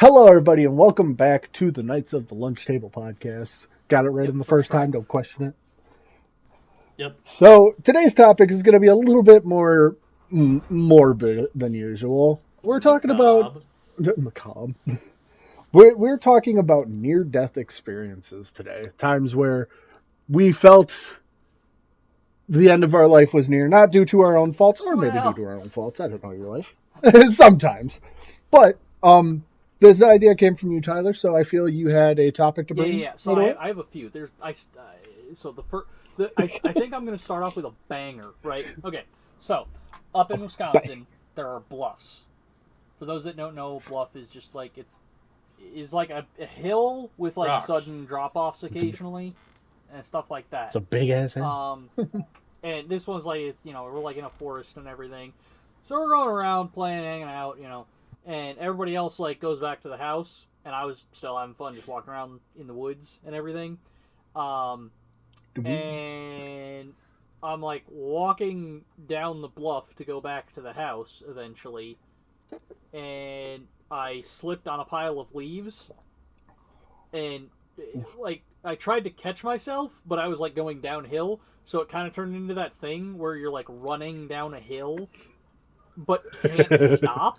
Hello, everybody, and welcome back to the Knights of the Lunch Table podcast. Got it right Yep, in the first first time, try. don't question it. Yep. So, today's topic is going to be a little bit more morbid than usual. We're talking about... Macabre. Macabre. We're talking about near-death experiences today. Times where we felt the end of our life was near, not due to our own faults, or maybe due Well, to our own faults. I don't know your life. Sometimes. But, this idea came from you, Tyler, so I feel you had a topic to bring. yeah. So I have a few. So I think I'm gonna start off with a banger, right? Okay. So up in Wisconsin, there are bluffs. For those that don't know, bluff is just like is like a hill with like Rocks. sudden drop offs occasionally and stuff like that. It's a big ass head. And this one's like we're like in a forest and everything, so we're going around playing, hanging out, and everybody else like goes back to the house, and I was still having fun just walking around in the woods and everything. And I'm like walking down the bluff to go back to the house eventually, and I slipped on a pile of leaves, and like I tried to catch myself, but I was like going downhill, so it kind of turned into that thing where you're like running down a hill but can't stop.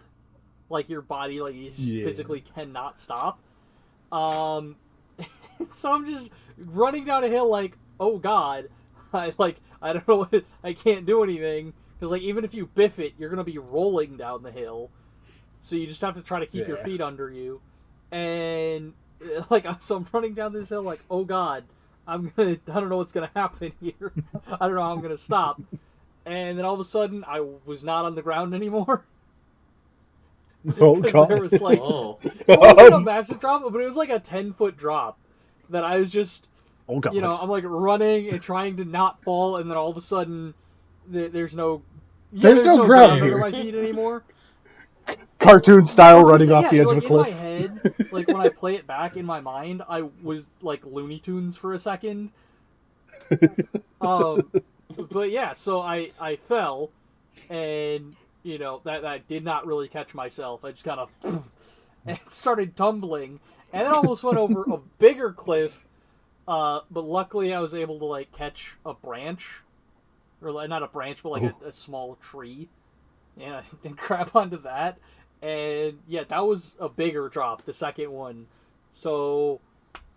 Like your body, like you just physically cannot stop. So I'm just running down a hill, like, oh god, I don't know what, I can't do anything because like even if you biff it, you're gonna be rolling down the hill. So you just have to try to keep your feet under you, and like so I'm running down this hill, like, oh god, I don't know what's gonna happen here. I don't know how I'm gonna stop. And then all of a sudden, I was not on the ground anymore. Oh, God. There was like, Oh. it wasn't a massive drop, but it was like a 10-foot drop that I was just, Oh, God. I'm like running and trying to not fall, and then all of a sudden, there's no ground under here. my feet anymore. Cartoon style I was running gonna off say, the edge like, of a cliff. in my head, like when I play it back in my mind, I was like Looney Tunes for a second. But yeah, so I fell, and that did not really catch myself. I just kind of and started tumbling, and then almost went over a bigger cliff. But luckily, I was able to like catch a branch, or like, not a branch, but like a small tree, and grab onto that. And yeah, that was a bigger drop, the second one. So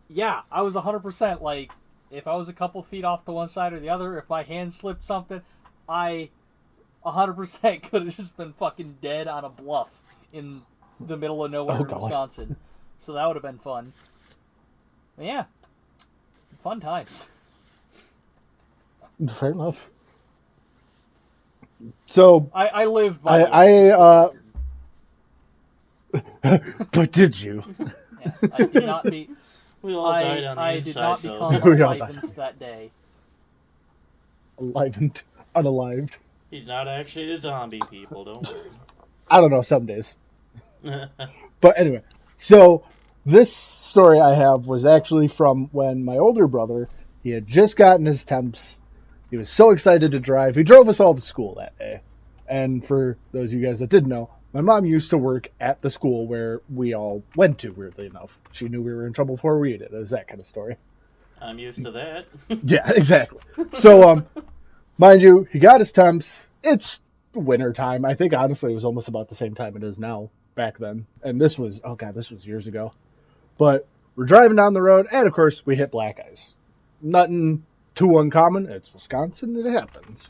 yeah, I was 100% like, if I was a couple feet off to one side or the other, if my hand slipped something, I 100% could have just been fucking dead on a bluff in the middle of nowhere in Wisconsin. So that would have been fun. But yeah, fun times. Fair enough. So I lived by but did you? Yeah, I did not be. We all died on the I inside, did not though. become We all enlivened that day. Alivened, unalived. He's not actually a zombie, people. Don't worry. I don't know, some days. But anyway, so this story I have was actually from when my older brother, he had just gotten his temps. He was so excited to drive. He drove us all to school that day. And for those of you guys that didn't know, my mom used to work at the school where we all went to, weirdly enough. She knew we were in trouble before we did. It was that kind of story. I'm used to that. Yeah, exactly. So, mind you, he got his temps. It's winter time. I think, honestly, it was almost about the same time it is now, back then. And this was years ago. But we're driving down the road, and of course, we hit black ice. Nothing too uncommon. It's Wisconsin, it happens.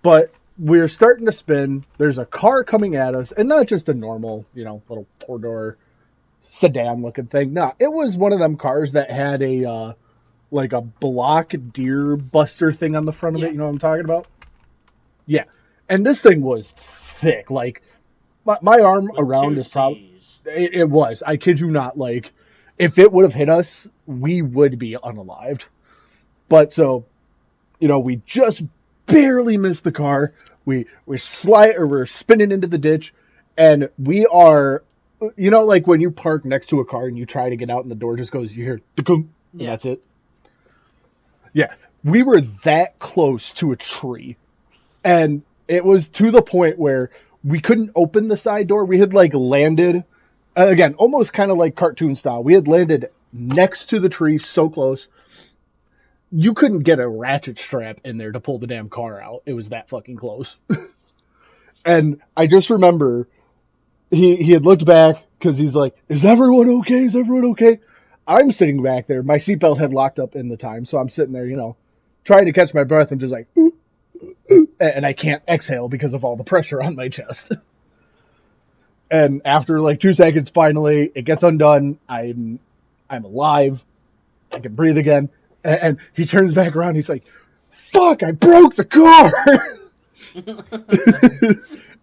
But we're starting to spin. There's a car coming at us, and not just a normal, little four-door sedan-looking thing. No, it was one of them cars that had a block deer buster thing on the front of it. You know what I'm talking about? Yeah. And this thing was thick. Like, my arm around is probably... It was. I kid you not. Like, if it would have hit us, we would be unalived. But so, we just barely missed the car. We're spinning into the ditch, and we are, like when you park next to a car and you try to get out and the door just goes, you hear, and that's it. Yeah, we were that close to a tree, and it was to the point where we couldn't open the side door. We had landed again, almost kind of like cartoon style. We had landed next to the tree, so close. You couldn't get a ratchet strap in there to pull the damn car out. It was that fucking close. And I just remember he had looked back because he's like, "Is everyone okay? Is everyone okay?" I'm sitting back there. My seatbelt had locked up in the time, so I'm sitting there, trying to catch my breath and just like, and I can't exhale because of all the pressure on my chest. And after like 2 seconds, finally, it gets undone. I'm alive. I can breathe again. And he turns back around. He's like, "Fuck! I broke the car."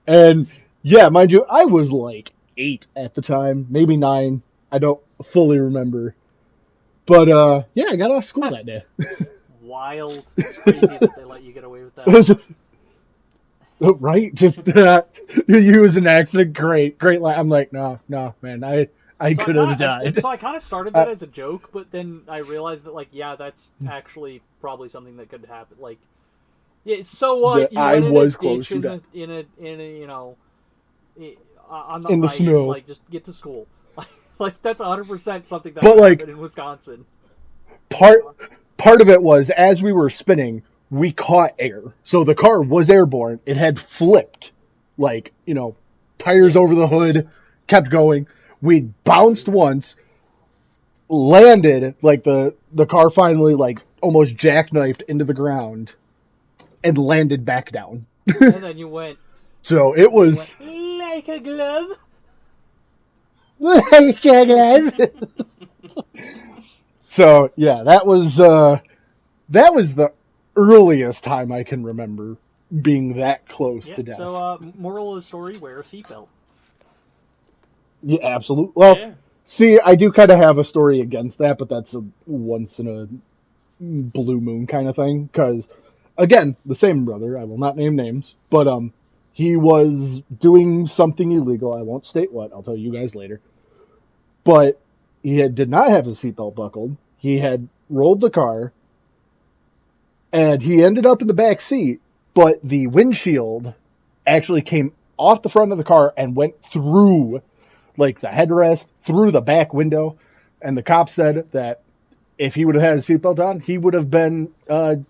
And yeah, mind you, I was like 8 at the time, maybe 9. I don't fully remember. But yeah, I got off school that day. Wild. It's crazy that they let you get away with that. Right? Just you was an accident. Great. I'm like, no, man. I could have died. So I kind of started that as a joke, but then I realized that, like, yeah, that's actually probably something that could happen. Like, yeah, so what? You I went was in a close ditch to in a on the in the ice, snow. like, just get to school. Like, that's 100% something that But, like, happened in Wisconsin. Part of it was, as we were spinning, we caught air. So the car was airborne. It had flipped. Like, tires over the hood, kept going. We bounced once, landed, like the car finally, like, almost jackknifed into the ground, and landed back down. And then you went... So it was... like a glove? Like a glove? So, yeah, that was the earliest time I can remember being that close to death. So, moral of the story, wear a seatbelt. Yeah, absolutely. Well, Yeah. see, I do kind of have a story against that, but that's a once in a blue moon kind of thing. Because, again, the same brother, I will not name names, but he was doing something illegal. I won't state what. I'll tell you guys later. But he did not have his seatbelt buckled. He had rolled the car, and he ended up in the back seat, but the windshield actually came off the front of the car and went through, like, the headrest, through the back window. And the cop said that if he would have had his seatbelt on, he would have been, I'm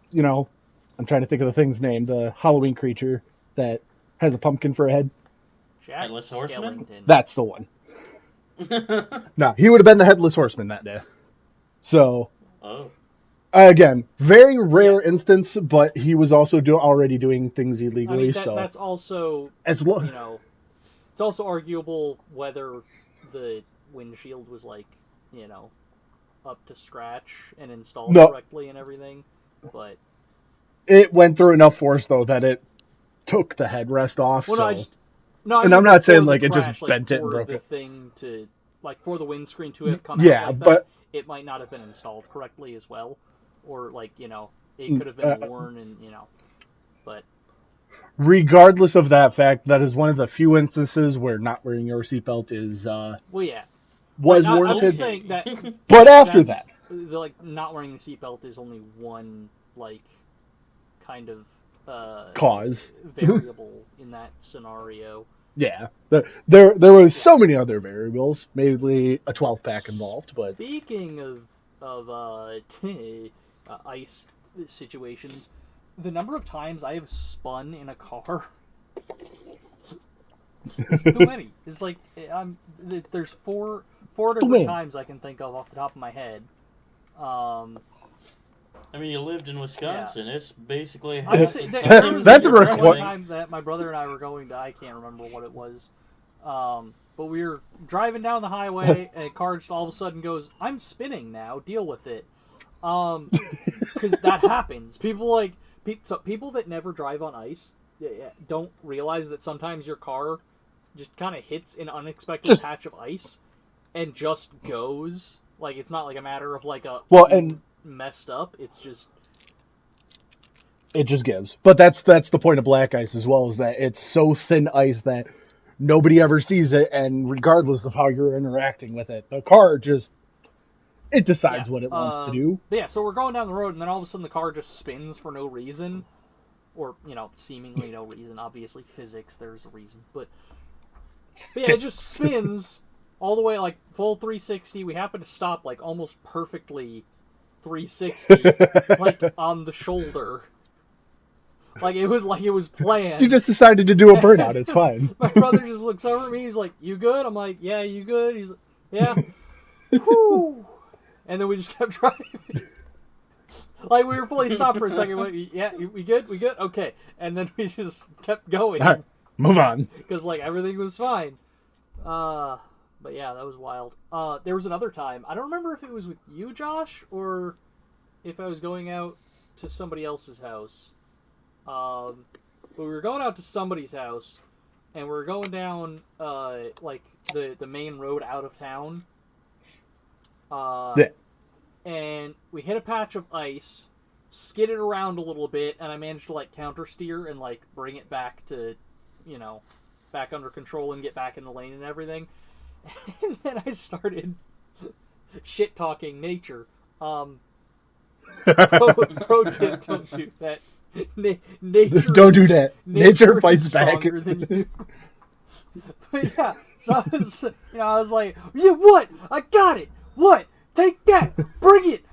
trying to think of the thing's name, the Halloween creature that has a pumpkin for a head. Jack Headless Horseman? Skellington. That's the one. No, he would have been the Headless Horseman that day. So, again, very rare instance, but he was also already doing things illegally. That's also, it's also arguable whether the windshield was, like, up to scratch and installed correctly and everything, but... It went through enough force, though, that it took the headrest off, well, so... I'm not saying, like, it crash, just bent it and broke the it. thing to... Like, for the windscreen to have come yeah, out like but... that, it might not have been installed correctly as well. Or, like, it could have been worn and, but... Regardless of that fact, that is one of the few instances where not wearing your seatbelt is, well, yeah. was I'm warranted. just saying that... But after that... Like, not wearing the seatbelt is only one, like, kind of... cause. Variable in that scenario. Yeah. There was so many other variables, mainly a 12-pack involved, but... Speaking of ice situations, the number of times I have spun in a car is too many. It's like, there's four different times I can think of off the top of my head. I mean, you lived in Wisconsin. Yeah. It's basically... That's a rough one time that my brother and I were going to... I can't remember what it was. But we were driving down the highway, and a car just all of a sudden goes, "I'm spinning now, deal with it." Because that happens. People that never drive on ice don't realize that sometimes your car just kind of hits an unexpected patch of ice and just goes. Like, it's not like a matter of like a... and messed up. It's just... It just gives. But that's the point of black ice as well, is that it's so thin ice that nobody ever sees it, and regardless of how you're interacting with it, the car just... It decides what it wants to do. But yeah, so we're going down the road, and then all of a sudden the car just spins for no reason. Or, seemingly no reason. Obviously, physics, there's a reason. But yeah, it just spins, all the way, like, full 360. We happened to stop, like, almost perfectly 360, like, on the shoulder. Like it was planned. You just decided to do a burnout. It's fine. My brother just looks over at me. He's like, "You good?" I'm like, "Yeah, you good?" He's like, "Yeah." Whew. And then we just kept driving. Like we were fully stopped for a second. Like, yeah, we good? We good? Okay. And then we just kept going. All right, move on. Because like everything was fine. But yeah, that was wild. There was another time. I don't remember if it was with you, Josh, or if I was going out to somebody else's house. But we were going out to somebody's house, and we were going down like the main road out of town. Yeah. And we hit a patch of ice, skidded around a little bit, and I managed to like counter steer and like bring it back to, back under control and get back in the lane and everything. And then I started shit talking nature. Pro tip: don't do that. Nature don't do that. Nature is fights back. stronger than you. But yeah, so I was like, yeah, what? I got it. What? Take that. Bring it.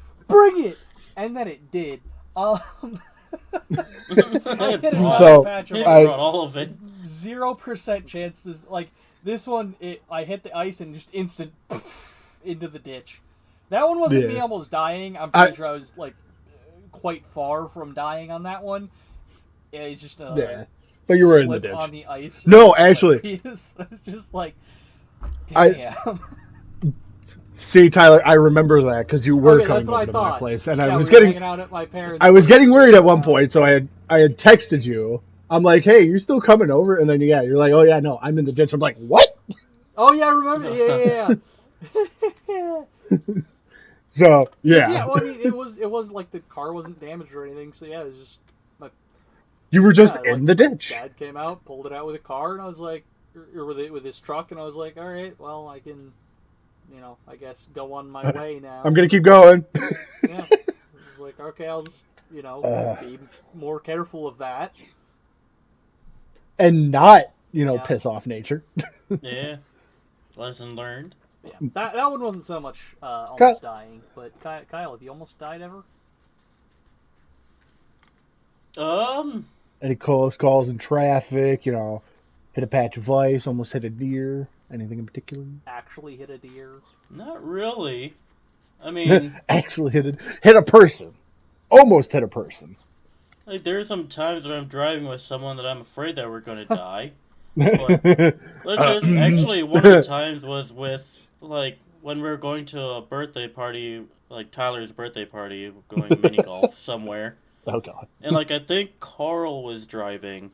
And then it did. I hit another patch of ice. All of it. 0% chance to like this one. I hit the ice and just instant into the ditch. That one wasn't me almost dying. I'm pretty sure I was like quite far from dying on that one. Yeah, it's just but you were in the ditch on the ice. No, actually, I was just like, damn. See, Tyler, I remember that because you were coming over to my place, and I was getting hanging out at my parents' I was place. getting worried at one point, so I had texted you. I'm like, hey, you still coming over? And then you're like, oh yeah, no, I'm in the ditch. I'm like, what? Oh yeah, I remember. Yeah. So yeah. Yeah, well, I mean, it was like the car wasn't damaged or anything, so yeah, it was just you were just in the ditch. Dad came out, pulled it out with a car, and I was like, or with his truck, and I was like, all right, well, I can, I guess go on my way now. I'm gonna keep going. Yeah, I was like, okay, I'll just, be more careful of that, and not, piss off nature. Yeah, lesson learned. Yeah, that one wasn't so much almost dying, but Kyle, have you almost died ever? Any close calls in traffic? Hit a patch of ice, almost hit a deer. Anything in particular? Actually hit a deer? Not really. I mean, actually hit a person. Almost hit a person. Like there are some times when I'm driving with someone that I'm afraid that we're going to die. But actually, one of the times was with like when we were going to a birthday party, like Tyler's birthday party, going mini golf somewhere. Oh god! And like I think Carl was driving.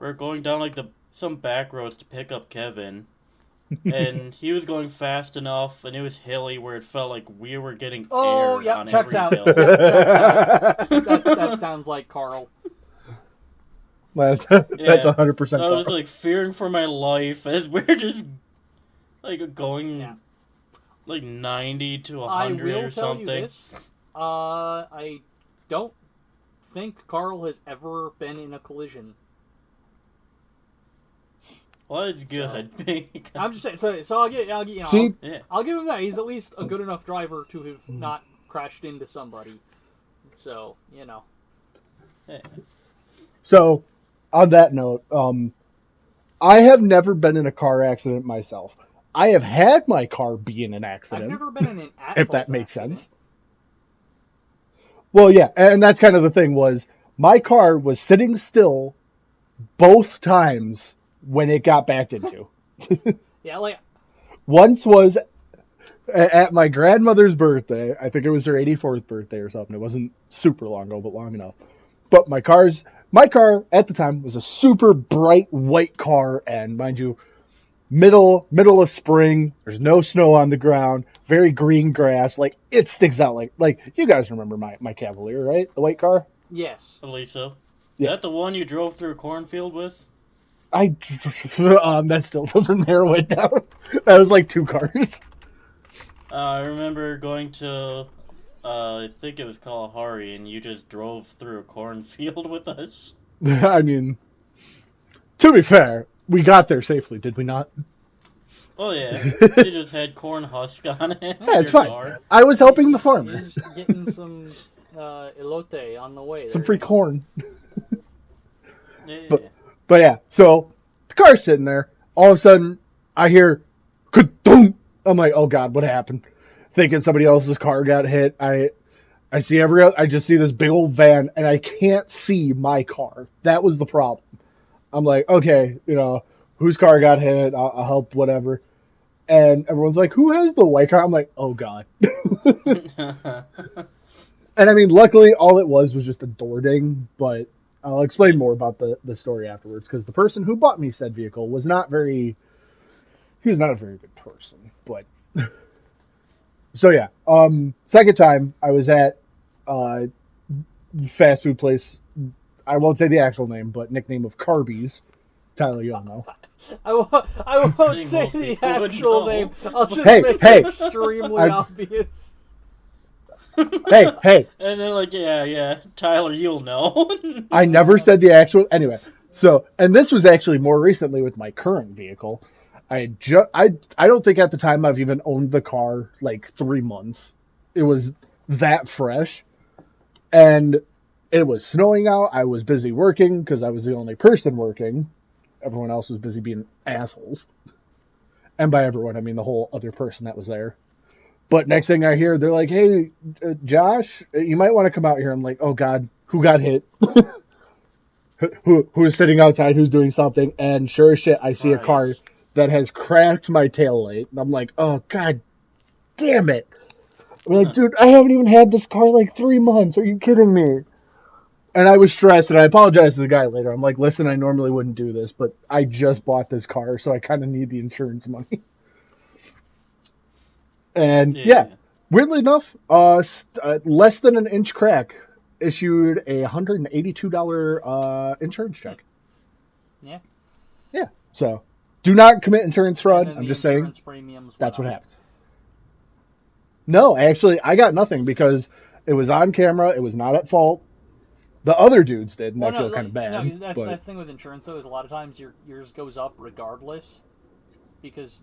We were going down like some back roads to pick up Kevin, and he was going fast enough, and it was hilly where it felt like we were getting air on checks every out. hill. Yep, checks out. That sounds like Carl. That's 100%. I was like fearing for my life as we're just like going like 90 to 100 or something. I will tell you this. I don't think Carl has ever been in a collision. Well, it's good. I'm just saying. So I'll give him that. He's at least a good enough driver to have not crashed into somebody. So Yeah. So, on that note, I have never been in a car accident myself. I have had my car be in an accident. I've never been in an at-fault if that makes accident. sense. Well, yeah, and that's kind of the thing was my car was sitting still both times when it got backed into. Yeah, like once was at my grandmother's birthday. I think it was her 84th birthday or something. It wasn't super long ago, but long enough. But my car at the time was a super bright white car, and mind you, middle of spring. There's no snow on the ground. Very green grass. Like it sticks out. Like you guys remember my Cavalier, right? The white car. Yes. I believe so. Yeah. Is that the one you drove through a cornfield with? That still doesn't narrow it down. That was like two cars. I remember going to, I think it was Kalahari, and you just drove through a cornfield with us. I mean, to be fair, we got there safely, did we not? Oh yeah, they just had corn husk on it. Yeah, it's Your fine. car. I was helping the farmer. He's getting some elote on the way. Some There, free you know. corn. Yeah. But yeah, so the car's sitting there. All of a sudden, I hear, ka-doom! I'm like, oh god, what happened? Thinking somebody else's car got hit. I just see this big old van, and I can't see my car. That was the problem. I'm like, okay, whose car got hit? I'll help, whatever. And everyone's like, who has the white car? I'm like, oh god. And I mean, luckily, all it was just a door ding, but I'll explain more about the story afterwards, because the person who bought me said vehicle was not a very good person. But so yeah, second time I was at fast food place. I won't say the actual name, but nickname of Carby's. Tyler, you'll know. I won't say most the people would actual know. name. I'll just Hey, make hey. it extremely I've- obvious. Hey, And then like, yeah, Tyler, you'll know. I never said the actual. Anyway, so, and this was actually more recently with my current vehicle. I don't think at the time I've even owned the car like 3 months. It was that fresh, and it was snowing out. I was busy working because I was the only person working. Everyone else was busy being assholes. And by everyone, I mean the whole other person that was there. But next thing I hear, they're like, hey, Josh, you might want to come out here. I'm like, oh, God, who got hit? who is sitting outside, who's doing something? And sure as shit, I see a car Christ. that has cracked my taillight. And I'm like, oh, God damn it. I'm like, dude, I haven't even had this car like 3 months. Are you kidding me? And I was stressed, and I apologized to the guy later. I'm like, listen, I normally wouldn't do this, but I just bought this car, so I kind of need the insurance money. And yeah, weirdly enough, less than an inch crack issued a $182 insurance check. Yeah. Yeah. So do not commit insurance fraud. And then I'm the just saying insurance premiums that's what went up. happens. No, actually, I got nothing because it was on camera. It was not at fault. The other dudes did, and I feel kind of bad. No, that's but the thing with insurance, though, is a lot of times yours goes up regardless because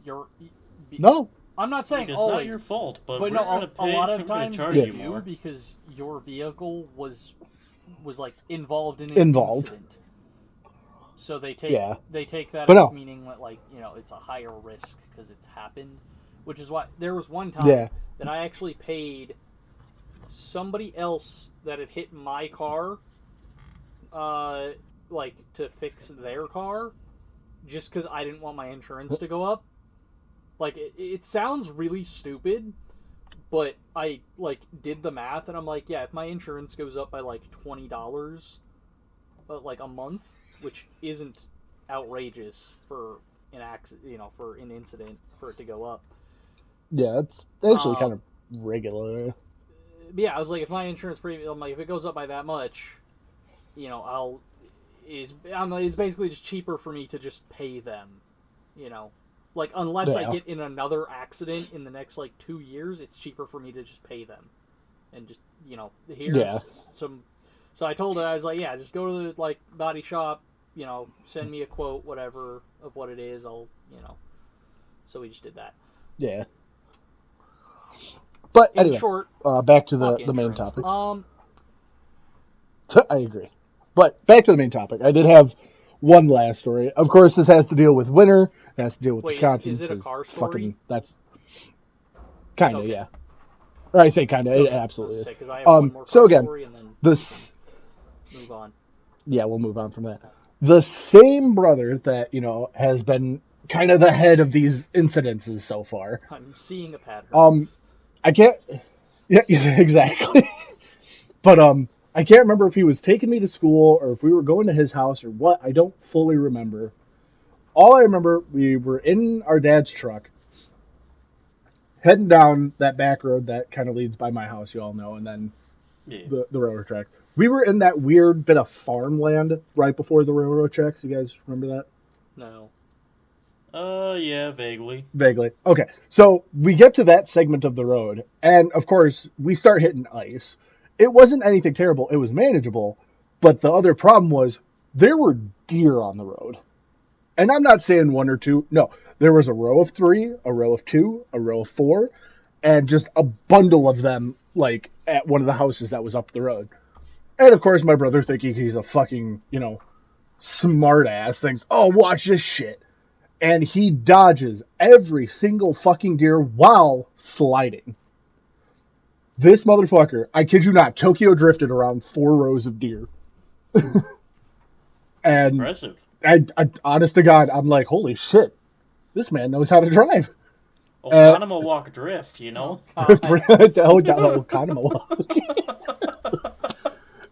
no. I'm not saying Like, it's always. not your fault, but But we're no, gonna a lot of times charge they you do more. because your vehicle was like involved in an incident. So they take that But as no. meaning that, like, it's a higher risk because it's happened, which is why there was one time that I actually paid somebody else that had hit my car, like, to fix their car, just because I didn't want my insurance to go up. Like, it sounds really stupid, but I, like, did the math, and I'm like, yeah, if my insurance goes up by, like, $20, like, a month, which isn't outrageous for an accident, for an incident, for it to go up. Yeah, it's actually kind of regular. Yeah, I was like, if my insurance premium, I'm like, if it goes up by that much, it's basically just cheaper for me to just pay them, Like, unless I get in another accident in the next, like, 2 years, it's cheaper for me to just pay them. And just, here's some... So I told her, I was like, yeah, just go to the, like, body shop, send me a quote, whatever, of what it is, I'll. So we just did that. Yeah. But In anyway, short, back to the main insurance. topic. I agree. But back to the main topic. I did have one last story. Of course, this has to deal with winter. It has to deal with Wisconsin. Is it a car story? That's kind of, Okay. yeah. Or I say kind of, Okay. it absolutely is. Because I have one more car so again, story and then this... move on. Yeah, we'll move on from that. The same brother that, has been kind of the head of these incidences so far. I'm seeing a pattern. I can't... Yeah, exactly. But, I can't remember if he was taking me to school or if we were going to his house or what. I don't fully remember. All I remember, we were in our dad's truck, heading down that back road that kind of leads by my house, you all know, and then the railroad track. We were in that weird bit of farmland right before the railroad tracks. You guys remember that? No. Yeah, vaguely. Vaguely. Okay, so we get to that segment of the road, and of course, we start hitting ice. It wasn't anything terrible. It was manageable, but the other problem was there were deer on the road. And I'm not saying one or two. No, there was a row of 3, a row of 2, a row of 4, and just a bundle of them, like, at one of the houses that was up the road. And of course, my brother, thinking he's a fucking, smart ass, thinks, oh, watch this shit. And he dodges every single fucking deer while sliding. This motherfucker, I kid you not, Tokyo drifted around 4 rows of deer. And Impressive. honest to God, I'm like, holy shit, this man knows how to drive. Okanama walk drift, you know? Okanama walk.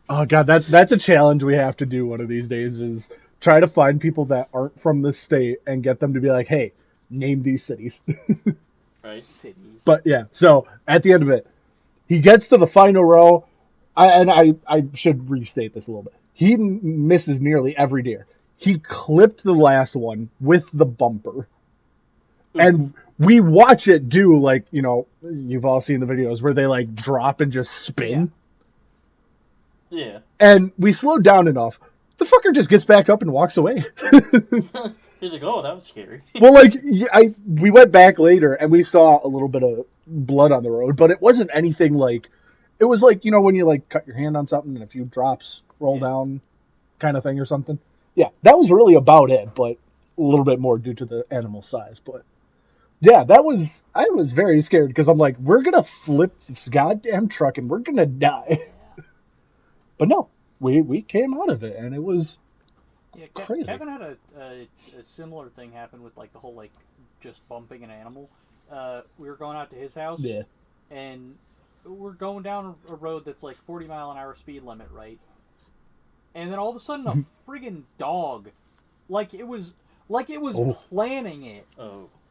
Oh God, that's a challenge we have to do one of these days, is try to find people that aren't from this state and get them to be like, hey, name these cities. Right. Cities. But yeah, so at the end of it, he gets to the final row, I should restate this a little bit. He misses nearly every deer. He clipped the last one with the bumper. And we watch it do, like, you've all seen the videos where they, like, drop and just spin. Yeah. And we slowed down enough. The fucker just gets back up and walks away. He's like, oh, that was scary. Well, like, we went back later and we saw a little bit of blood on the road, but it wasn't anything like, it was like, when you, like, cut your hand on something and a few drops roll down kind of thing or something. Yeah, that was really about it, but a little bit more due to the animal size. But yeah, I was very scared because I'm like, we're going to flip this goddamn truck and we're going to die. But no, we came out of it and it was crazy. Kevin had a similar thing happen with, like, the whole, like, just bumping an animal. We were going out to his house, and we're going down a road that's like 40-mile-an-hour speed limit, right? And then all of a sudden, a friggin' dog, like it was planning it,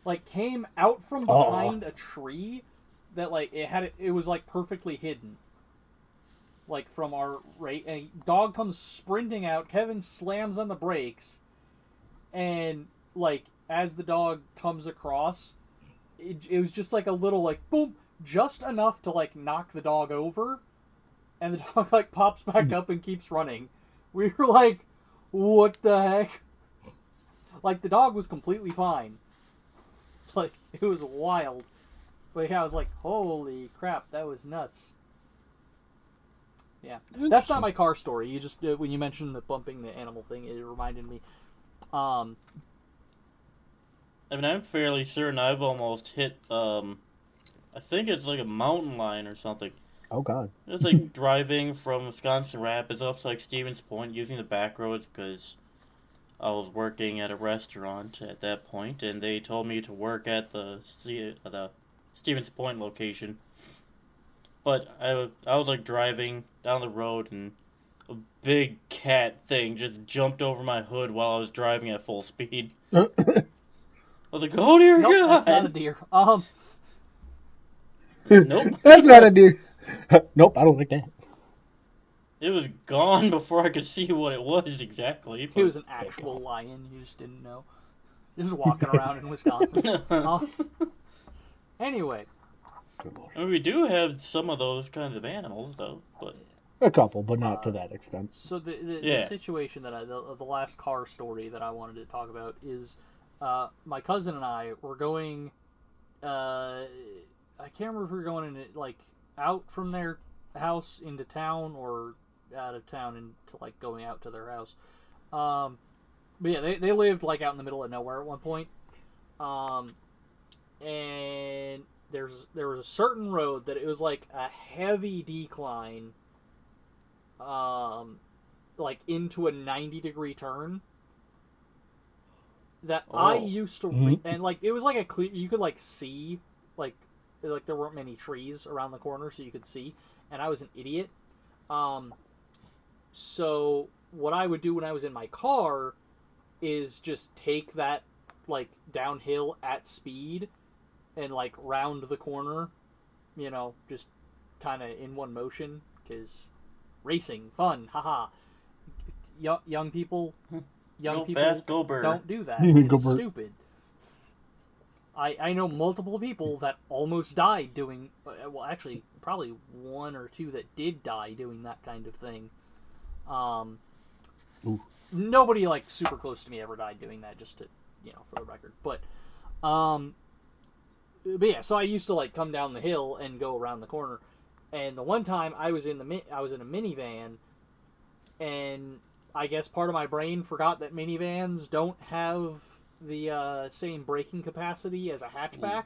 like came out from behind a tree that, like, it was like perfectly hidden, like from our rate. And dog comes sprinting out. Kevin slams on the brakes, and like as the dog comes across, it was just like a little, like, boom, just enough to, like, knock the dog over, and the dog, like, pops back up and keeps running. We were like, what the heck? Like, the dog was completely fine. Like, it was wild. But yeah, I was like, holy crap, that was nuts. Yeah. That's not my car story. You just, when you mentioned the bumping the animal thing, it reminded me. I mean, I'm fairly certain I've almost hit, I think it's like a mountain lion or something. Oh, God. It's like driving from Wisconsin Rapids up to, like, Stevens Point using the back roads because I was working at a restaurant at that point, and they told me to work at the Stevens Point location. But I was, like, driving down the road, and a big cat thing just jumped over my hood while I was driving at full speed. I was like, oh dear God! That's not a deer. Nope. That's not a deer. Nope, I don't like that. It was gone before I could see what it was exactly. It was an actual lion. You just didn't know. Just walking around in Wisconsin. Anyway. I mean, we do have some of those kinds of animals, though. But a couple, but not to that extent. So the situation that the last car story that I wanted to talk about is my cousin and I were going. I can't remember if we were going in, like, out from their house into town or out of town into, like, going out to their house. But yeah, they lived, like, out in the middle of nowhere at one point. And there was a certain road that it was like a heavy decline, like into a 90-degree turn. That I used to, and like it was like a clear, you could like see, like there weren't many trees around the corner, so you could see. And I was an idiot. So what I would do when I was in my car is just take that, like, downhill at speed and, like, round the corner, you know, just kind of in one motion, because racing, fun, haha. Young people go fast, go bird. Don't do that. It's stupid. I know multiple people that almost died doing, well, actually, probably one or two that did die doing that kind of thing. nobody like super close to me ever died doing that. Just to for the record, but yeah. So I used to like come down the hill and go around the corner, and the one time I was in a minivan, and I guess part of my brain forgot that minivans don't have the same braking capacity as a hatchback.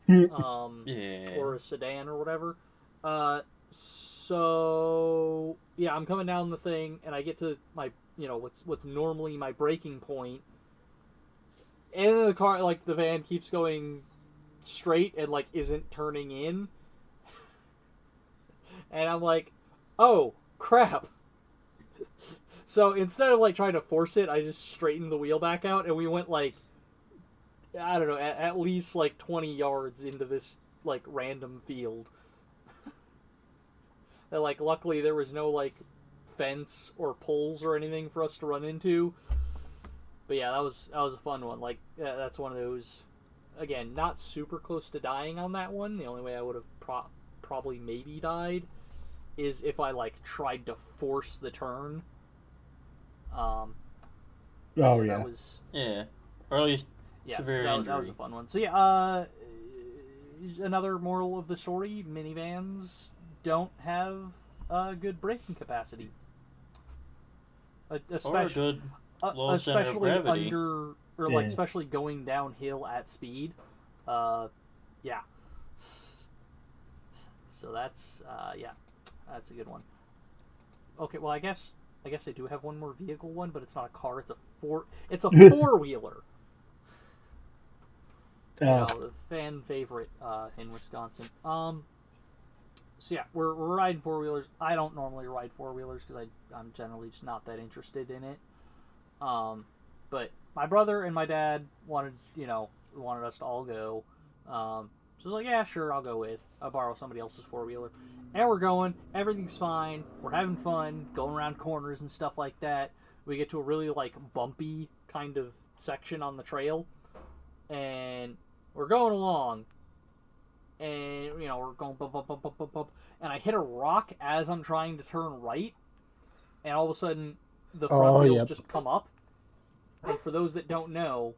Or a sedan or whatever. So yeah, I'm coming down the thing, and I get to my, what's normally my braking point, and the car, like the van, keeps going straight and like isn't turning in, and I'm like, oh crap. So instead of like trying to force it, I just straightened the wheel back out, and we went like, I don't know, at least like 20 yards into this like random field. And like luckily there was no like fence or poles or anything for us to run into. But yeah, that was a fun one. Like that's one of those, again, not super close to dying on that one. The only way I would have probably maybe died is if I like tried to force the turn. Yeah. That was or at least severe injury. That was a fun one. So yeah, another moral of the story: minivans don't have good braking capacity, especially low center of gravity. under or like especially going downhill at speed. Yeah. So that's that's a good one. Okay, well I guess I do have one more vehicle one, but it's not a car. It's a four-wheeler. The fan favorite in Wisconsin. So yeah, we're riding four-wheelers. I don't normally ride four-wheelers because I'm generally just not that interested in it. But my brother and my dad wanted us to all go. So I was like, yeah, sure, I'll go with. I'll borrow somebody else's four-wheeler. And we're going. Everything's fine. We're having fun, going around corners and stuff like that. We get to a really like bumpy kind of section on the trail, and we're going along. And we're going bump, bump, bump, bump, bump, bump, and I hit a rock as I'm trying to turn right, and all of a sudden the front wheels just come up. And for those that don't know,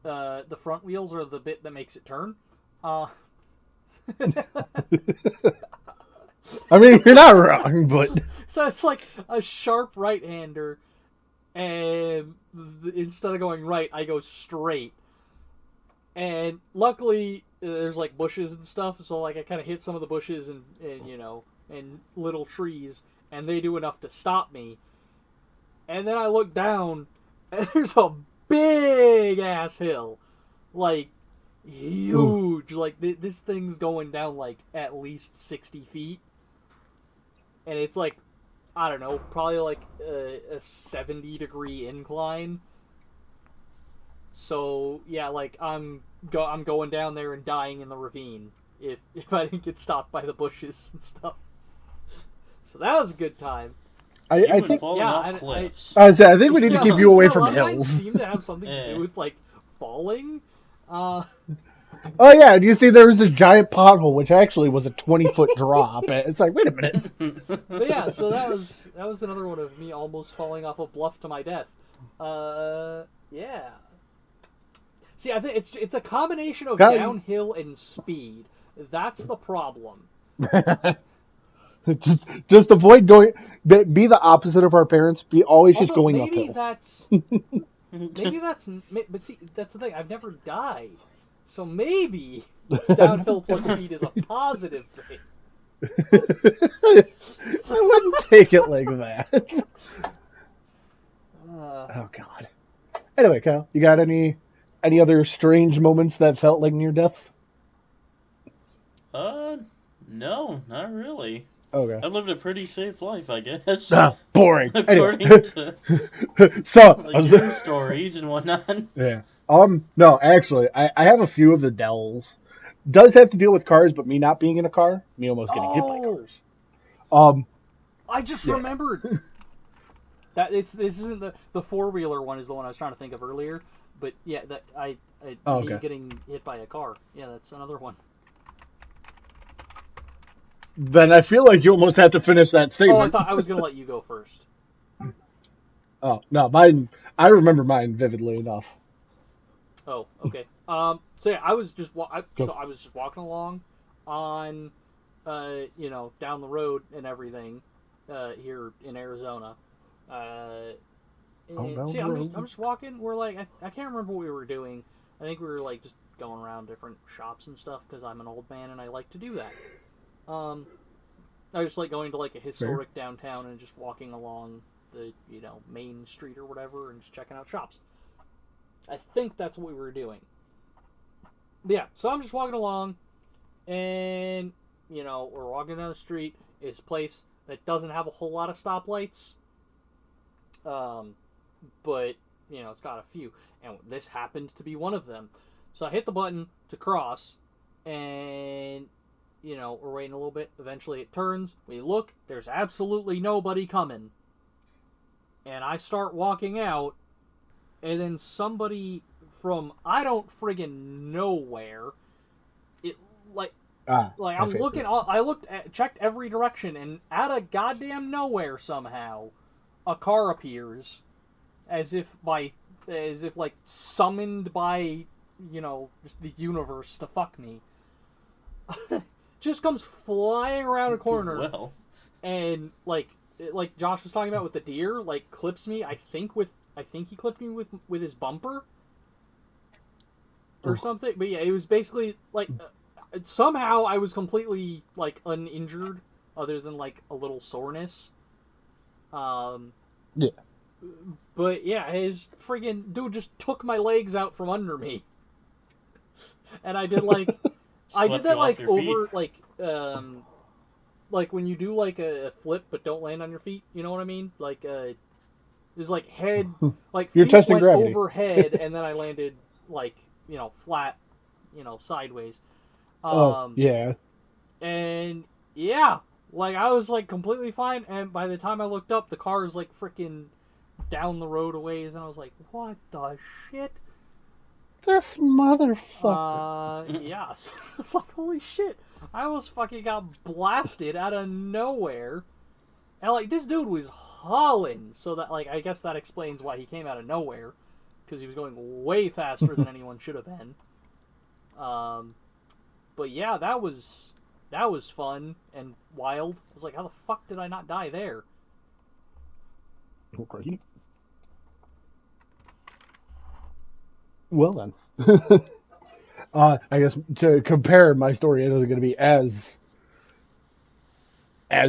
the front wheels are the bit that makes it turn. I mean, you're not wrong, but so it's like a sharp right-hander, and instead of going right, I go straight. And luckily, there's like bushes and stuff, so like I kind of hit some of the bushes and little trees, and they do enough to stop me. And then I look down, and there's a big ass hill, like huge. Ooh. Like this thing's going down like at least 60 feet, and it's like, I don't know, probably like a 70-degree incline. So yeah, like I'm going down there and dying in the ravine if I didn't get stopped by the bushes and stuff. So that was a good time. I think off cliffs. I think we need to keep you away from hills. Seem to have something to do with like falling. Oh yeah, do you see there was this giant pothole which actually was a 20-foot drop? It's like, wait a minute. But yeah, so that was another one of me almost falling off a bluff to my death. Yeah. See, I think it's a combination of downhill and speed. That's the problem. just avoid going. Be the opposite of our parents. Be always just going uphill. But see, that's the thing. I've never died, so maybe downhill plus speed is a positive thing. I wouldn't take it like that. Oh God. Anyway, Kyle, you got any other strange moments that felt like near death? No, not really. Okay. I lived a pretty safe life, I guess. Boring. According anyway. to so like your stories and whatnot. Yeah. No, actually, I have a few of the Dells. Does have to deal with cars, but me not being in a car, me almost getting hit by cars. I just remembered that this isn't the four-wheeler one is the one I was trying to think of earlier, but yeah, that me getting hit by a car. Yeah, that's another one. Then I feel like you almost have to finish that statement. Oh, I thought I was going to let you go first. Oh no, mine. I remember mine vividly enough. Oh, okay. So yeah, I was just Go. I was just walking along on, down the road and everything, here in Arizona. Uh, Oh, and down see, the I'm road. just walking. We're like, I can't remember what we were doing. I think we were like just going around different shops and stuff because I'm an old man and I like to do that. I just like going to like a Fair. historic downtown and just walking along the main street or whatever and just checking out shops. I think that's what we were doing. But yeah, so I'm just walking along, and we're walking down the street. It's a place that doesn't have a whole lot of stoplights, but it's got a few, and this happened to be one of them. So I hit the button to cross, and we're waiting a little bit. Eventually, it turns. We look. There's absolutely nobody coming, and I start walking out, and then somebody from I don't friggin' nowhere, it like Ah, my I'm looking. favorite. I checked every direction, and out of goddamn nowhere somehow, a car appears, as if like summoned by just the universe to fuck me. Just comes flying around a corner, Well, and like Josh was talking about with the deer, like clips me. I think he clipped me with his bumper or something. But yeah, it was basically like somehow I was completely like uninjured, other than like a little soreness. Yeah. But yeah, his friggin' dude just took my legs out from under me, and I did like I did swept that you off like your over feet. like when you do like a flip but don't land on your feet. You know what I mean? Like it's like head like You're feet testing went gravity. overhead and then I landed like flat sideways. Oh yeah. And yeah, like I was like completely fine, and by the time I looked up, the car is like freaking down the road a ways, and I was like, what the shit? This motherfucker. Yeah, so it's like, holy shit. I almost fucking got blasted out of nowhere. And like, this dude was hauling, so that like, I guess that explains why he came out of nowhere, because he was going way faster than anyone should have been. But yeah, that was fun and wild. I was like, how the fuck did I not die there? Okay. Well then. I guess to compare, my story isn't going to be as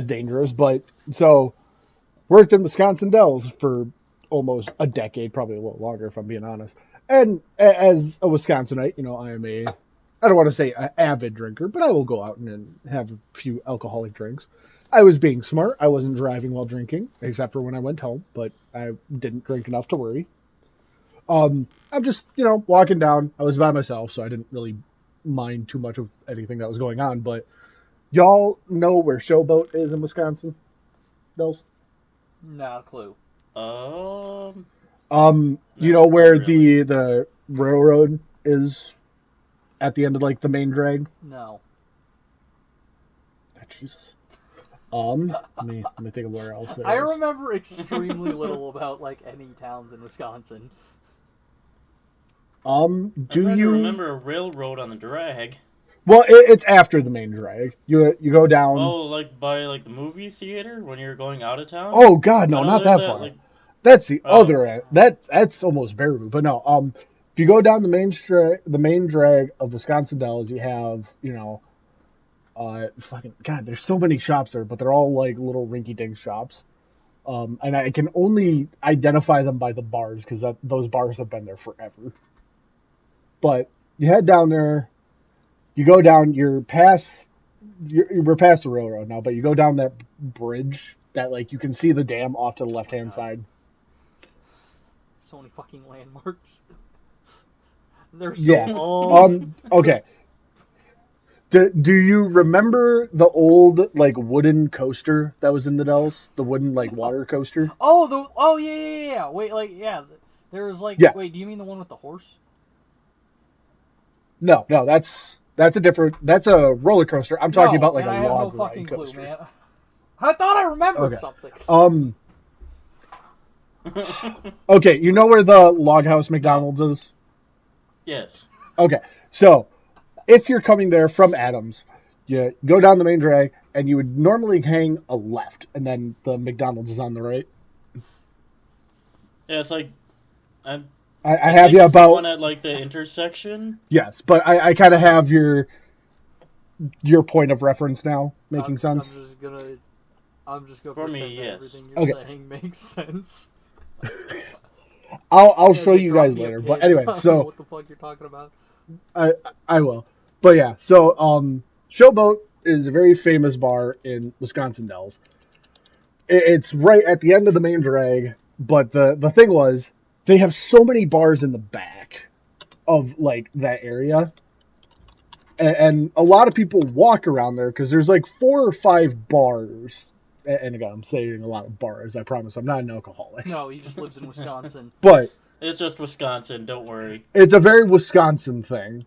dangerous, but so worked in Wisconsin Dells for almost a decade, probably a little longer if I'm being honest. And as a Wisconsinite, I am I don't want to say an avid drinker, but I will go out and have a few alcoholic drinks. I was being smart. I wasn't driving while drinking, except for when I went home, but I didn't drink enough to worry. I'm just, walking down. I was by myself, so I didn't really mind too much of anything that was going on, but y'all know where Showboat is in Wisconsin? Dells? Not a clue. You No, know not where really. the railroad is at the end of like the main drag? No. Oh, Jesus. Let me think of where else there I is. remember extremely little about like any towns in Wisconsin. I'm Do trying to you? remember a railroad on the drag. Well, it's after the main drag. You go down. Oh, like by like the movie theater when you're going out of town. Oh God, I no, know not there's that that far. like That's the oh other end. That's almost Baraboo, but no. If you go down the main drag of Wisconsin Dells, you have fucking God. There's so many shops there, but they're all like little rinky-dink shops. And I can only identify them by the bars because those bars have been there forever. But you head down there, you go down, we're past the railroad now, but you go down that bridge that like you can see the dam off to the oh left my hand god. side. So many fucking landmarks. They're so Yeah. old. Okay. Do you remember the old like wooden coaster that was in the Dells? The wooden like No. water coaster? Oh yeah. Wait, like yeah. There was like Yeah. wait, do you mean the one with the horse? No, that's a different. That's a roller coaster. I'm talking No, about like and a I have no log ride fucking clue, coaster. man. I thought I remembered Okay. something. Um. Okay, you know where the Log House McDonald's is? Yes. Okay, so if you're coming there from Adams, you go down the main drag, and you would normally hang a left, and then the McDonald's is on the right. Yeah, it's like I I I have think you it's the about one at like the intersection. yes, but I kind of have your point of reference now making sense. I'm just gonna For pretend me, that yes. everything you're Okay, saying makes sense. I'll Yeah, show say you drop guys me a later. But pin. anyway, I don't know so what the fuck you're talking about. I I will. But yeah, so Showboat is a very famous bar in Wisconsin Dells. It's right at the end of the main drag, but the thing was they have so many bars in the back of like that area, and a lot of people walk around there because there's like 4 or 5 bars. And again, I'm saying a lot of bars. I promise I'm not an alcoholic, No, he just lives in Wisconsin. but It's just Wisconsin. Don't worry. it's a very Wisconsin thing.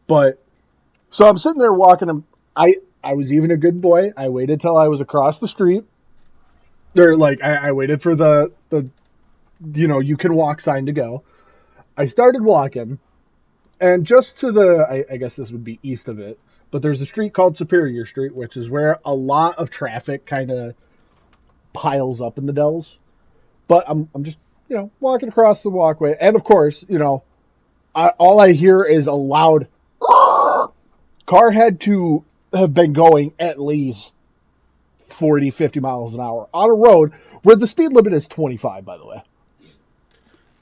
But so I'm sitting there walking. I was even a good boy. I waited till I was across the street. Or like I waited for the you can walk sign to go. I started walking, and just to I guess this would be east of it, but there's a street called Superior Street, which is where a lot of traffic kind of piles up in the Dells. But I'm just walking across the walkway, and of course all I hear is a loud car had to have been going at least 40, 50 miles an hour on a road where the speed limit is 25, by the way.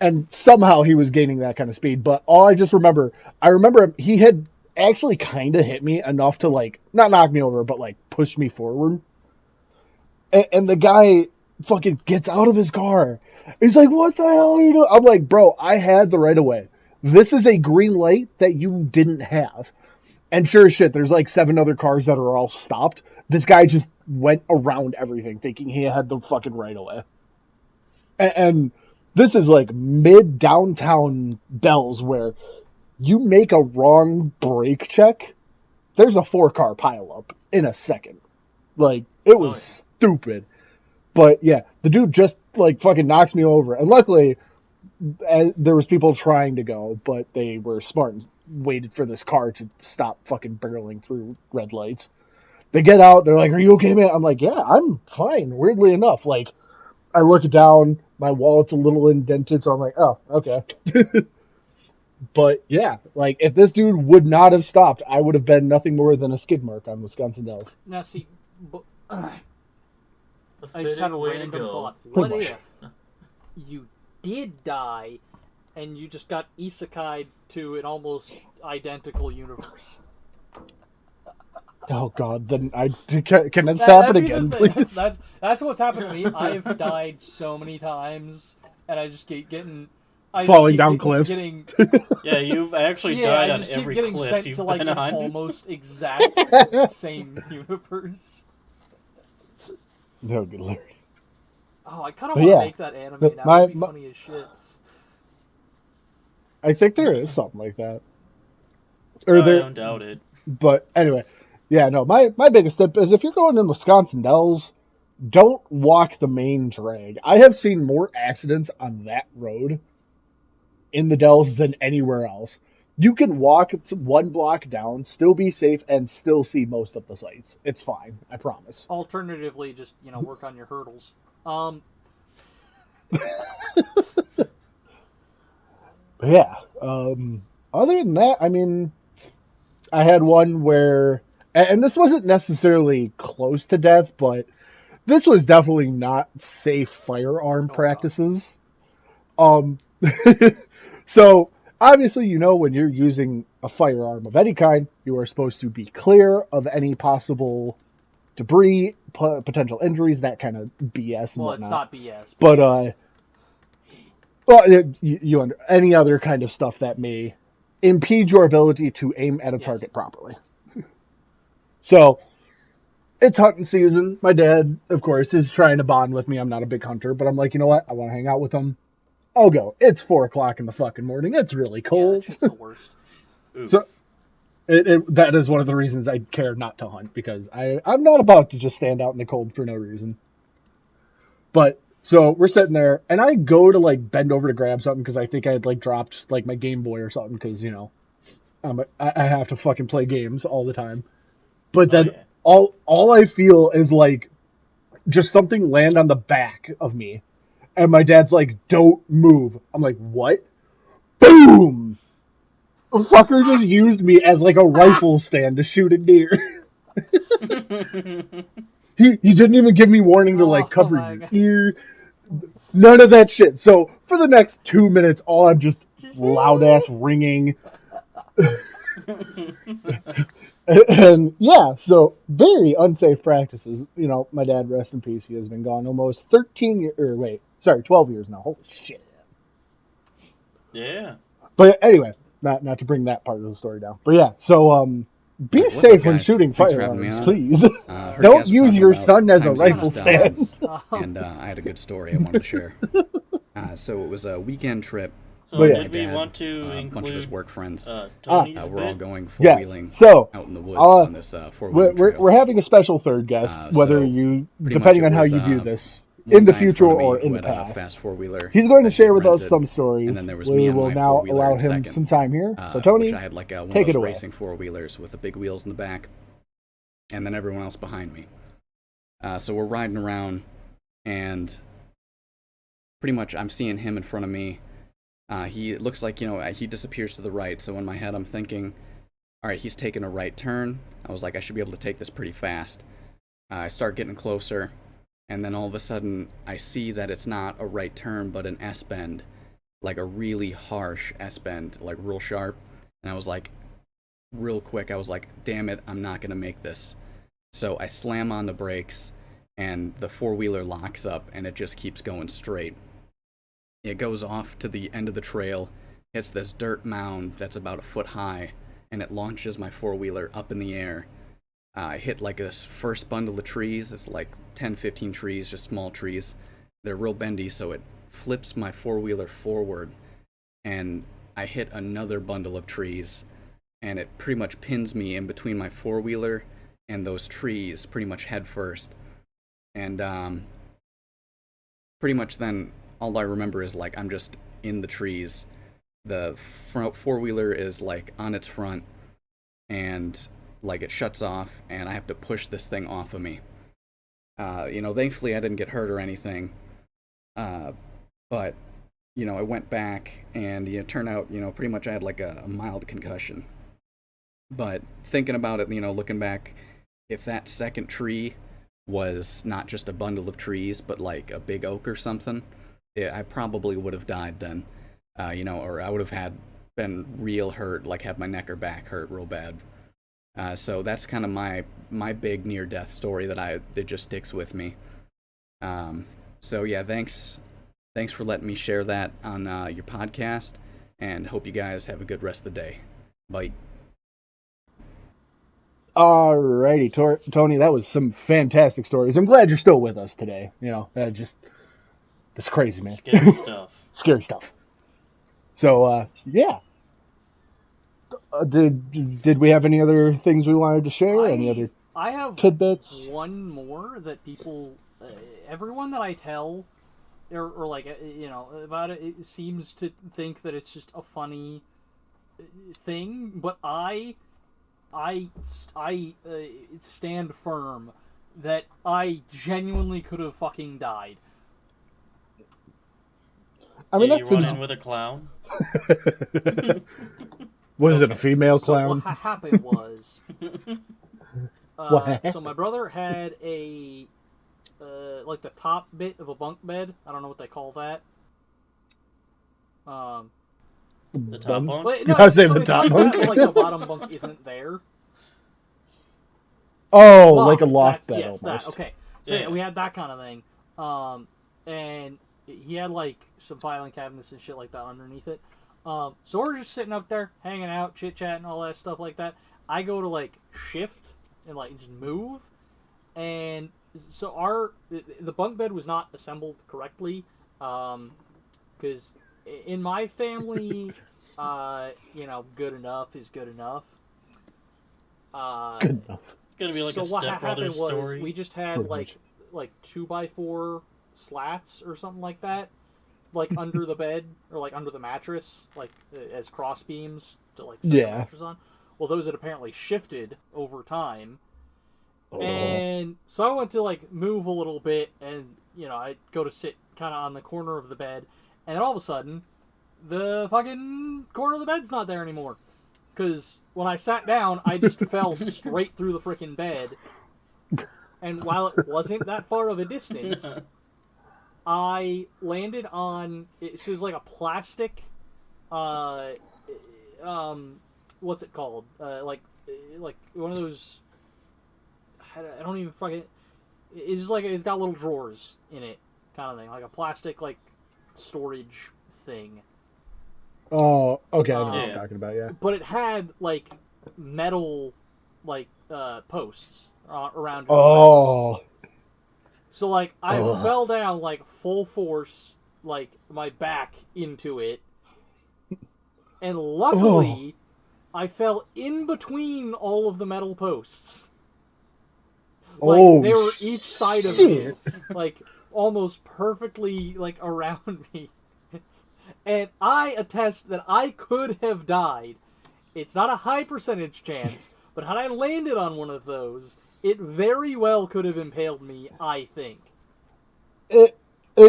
And somehow he was gaining that kind of speed. But I remember he had actually kind of hit me enough to like, not knock me over, but like push me forward. And the guy fucking gets out of his car. He's like, what the hell are you doing? I'm like, bro, I had the right of way. This is a green light that you didn't have. And sure as shit, there's like 7 other cars that are all stopped. This guy just went around everything thinking he had the fucking right of way. And this is like mid downtown Dells where you make a wrong brake check, there's a 4-car pileup in a second. Like, it was stupid. But yeah, the dude just like fucking knocks me over. And luckily, there was people trying to go, but they were smart and waited for this car to stop fucking barreling through red lights. They get out, they're like, are you okay, man? I'm like, yeah, I'm fine, weirdly enough. Like, I look down, my wallet's a little indented, so I'm like, oh, okay. But yeah, like, if this dude would not have stopped, I would have been nothing more than a skid mark on Wisconsin Dells. Now, see, A I just had a fitting way to random go. thought. Pretty What much. if you did die and you just got isekai'd to an almost identical universe? Oh god, then can this happen That'd be the again, thing. please? That's what's happened to me. I've died so many times, and I just keep getting... Falling down cliffs. Getting, Yeah, you've actually yeah, died I on just keep every getting cliff sent you've to like been an on. almost exact same universe. No, good lord. Oh, I kind of But want to yeah, make that anime but now. my- It'd be my- funny as shit. I think there is something like that. I Or there, don't doubt it. but anyway, yeah, no. My biggest tip is if you're going in Wisconsin Dells, don't walk the main drag. I have seen more accidents on that road in the Dells than anywhere else. You can walk 1 block down, still be safe, and still see most of the sights. It's fine, I promise. Alternatively, just work on your hurdles. But yeah. Other than that, I mean, I had one where, and this wasn't necessarily close to death, but this was definitely not safe firearm practices. So obviously, when you're using a firearm of any kind, you are supposed to be clear of any possible debris, potential injuries, that kind of BS and Well, whatnot. it's not BS. But well, any other kind of stuff that may impede your ability to aim at a target properly. So it's hunting season. My dad, of course, is trying to bond with me. I'm not a big hunter, but I'm like, you know what? I want to hang out with him. I'll go. It's 4:00 in the fucking morning. It's really Yeah, cold. that shit's the worst. So that is one of the reasons I care not to hunt, because I'm not about to just stand out in the cold for no reason. But So we're sitting there, and I go to like bend over to grab something because I think I had like dropped like my Game Boy or something because I have to fucking play games all the time. But Oh then yeah. all I feel is like just something land on the back of me, and my dad's like, "Don't move." I'm like, "What?" Boom! The fucker just used me as like a rifle stand to shoot a deer. He didn't even give me warning to like Oh cover my your god. ear. None of that shit. So for the next 2 minutes, all I'm just Just loud ass ringing. And yeah, so very unsafe practices. You know, my dad, rest in peace, he has been gone almost 13 years, or wait, sorry, 12 years now. Holy shit. Yeah. But anyway, not to bring that part of the story down. But yeah, so be What's up, safe when guys? shing Thanks for having me firearms, on. please. Heard you Don't guys were use talking your about son as a times you kind of rifle almost died, stand. and I had a good story I wanted to share. So it was a weekend trip. So But with yeah. my did we dad, want to a bunch of his include work friends. Tony's We're all bit? going Yes. four-wheeling So out in the woods on this four-wheeling trail. we're having a special third guest, whether So you, pretty much depending it on how was you view this, one in the guy in future front of me or in who the had a past. fast four-wheeler He's going to that he share had with us rented, some stories. and then there was We me and will my now four-wheeler allow in him second. some time here. So Which Tony, I had like one of take those it away. racing four-wheelers with the big wheels in the back, and then everyone else behind me. So we're riding around, and pretty much I'm seeing him in front of me. He looks like, he disappears to the right, so in my head I'm thinking, all right, he's taking a right turn. I was like, I should be able to take this pretty fast. I start getting closer, and then all of a sudden I see that it's not a right turn, but an S-bend, like a really harsh S-bend, like real sharp. And I was like, real quick, I was like, damn it, I'm not going to make this. So I slam on the brakes, and the four-wheeler locks up, and it just keeps going straight. It goes off to the end of the trail, hits this dirt mound that's about a foot high, and it launches my four-wheeler up in the air. I hit like this first bundle of trees. It's like 10, 15 trees, just small trees. They're real bendy, so it flips my four-wheeler forward, and I hit another bundle of trees, and it pretty much pins me in between my four-wheeler and those trees, pretty much head first. And pretty much then all I remember is like I'm just in the trees. The front four-wheeler is like on its front, and like it shuts off, and I have to push this thing off of me. Thankfully I didn't get hurt or anything. But I went back, and it turned out, pretty much I had like a mild concussion. But thinking about it, looking back, if that second tree was not just a bundle of trees, but like a big oak or something, I probably would have died then. Or I would have been real hurt, like had my neck or back hurt real bad. So that's kind of my big near-death story that just sticks with me. So yeah, thanks for letting me share that on your podcast, and hope you guys have a good rest of the day. Bye. Alrighty, Tony, that was some fantastic stories. I'm glad you're still with us today. That's crazy, man. Scary stuff. Scary stuff. So, yeah. Did we have any other things we wanted to share? Any other I have tidbits? one more that people, everyone that I tell, or like about it, it seems to think that it's just a funny thing, but I stand firm that I genuinely could have fucking died. I mean, Did you that's run in with a clown? Was it a female clown? So what happened was, What? so my brother had a like the top bit of a bunk bed. I don't know what they call that. The top bunk? But, no, I was saying so the it's top like bunk. that, but, like the bottom bunk isn't there. Oh, Loft, like a loft bed yes, almost. that. Okay, so Yeah. we had that kind of thing, and he had like some filing cabinets and shit like that underneath it. So we're just sitting up there, hanging out, chit chatting, all that stuff like that. I go to like shift and like just move, and so the bunk bed was not assembled correctly, because in my family, good enough is good enough. Good enough. It's gonna be like so a what Step happened Brothers was story. we just had Pretty like 2x4 slats or something like that, like under the bed or like under the mattress, like as cross beams to like set the mattress on. Well, those had apparently shifted over time. And so I went to like move a little bit, and I go to sit kind of on the corner of the bed, and then all of a sudden, the fucking corner of the bed's not there anymore. Because when I sat down, I just fell straight through the freaking bed. And while it wasn't that far of a distance, I landed on, it was like a plastic, what's it called? Like one of those, I don't even fucking, it's just like, it's got little drawers in it, kind of thing. Like a plastic, like, storage thing. Oh, okay, I know what you're talking about, yeah. But it had, like, metal, like, posts around it. Oh. So, like, I fell down, like, full force, like, my back into it. And luckily, I fell in between all of the metal posts. Like, they were each side of me, like, almost perfectly, like, around me. And I attest that I could have died. It's not a high percentage chance, but had I landed on one of those, it very well could have impaled me, I think. It